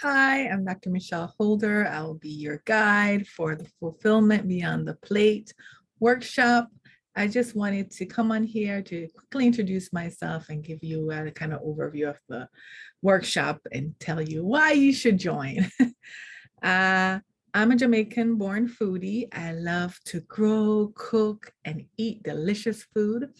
Hi, I'm Dr. Michelle Holder. I will be your guide for the Fulfillment Beyond the Plate workshop. I just wanted to come on here to quickly introduce myself and give you a kind of overview of the workshop and tell you why you should join. I'm a Jamaican-born foodie. I love to grow, cook, and eat delicious food.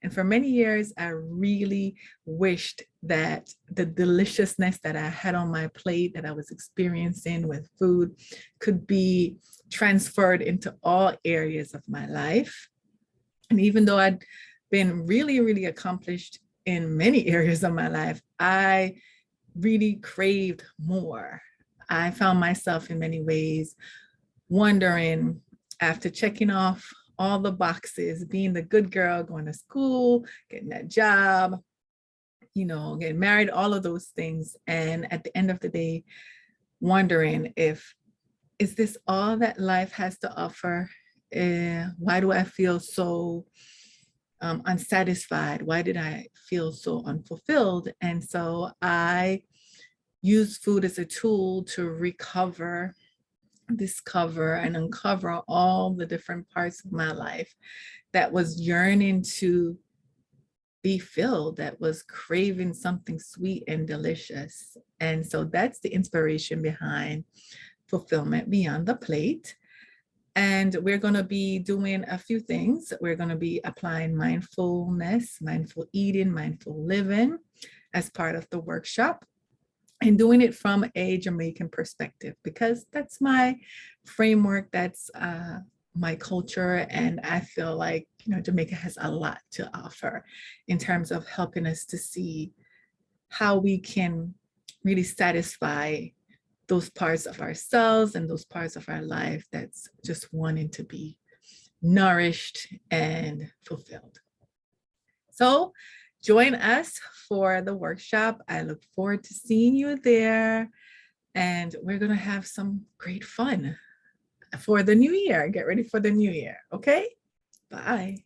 And for many years, I really wished that the deliciousness that I had on my plate that I was experiencing with food could be transferred into all areas of my life. And even though I'd been really accomplished in many areas of my life, I really craved more. I found myself in many ways wondering, after checking off all the boxes, being the good girl, going to school, getting that job, getting married, all of those things. And at the end of the day, wondering is this all that life has to offer? Why do I feel so unsatisfied? Why did I feel so unfulfilled? And so I use food as a tool to recover, discover, and uncover all the different parts of my life that was yearning to be filled, that was craving something sweet and delicious. And so that's the inspiration behind Fulfillment Beyond the Plate. And we're going to be doing a few things. We're going to be applying mindfulness, mindful eating, mindful living as part of the workshop, and doing it from a Jamaican perspective, because that's my framework, that's my culture. And I feel like, Jamaica has a lot to offer in terms of helping us to see how we can really satisfy those parts of ourselves and those parts of our life that's just wanting to be nourished and fulfilled. So join us for the workshop. I look forward to seeing you there. And we're going to have some great fun for the new year. Get ready for the new year. Okay? Bye.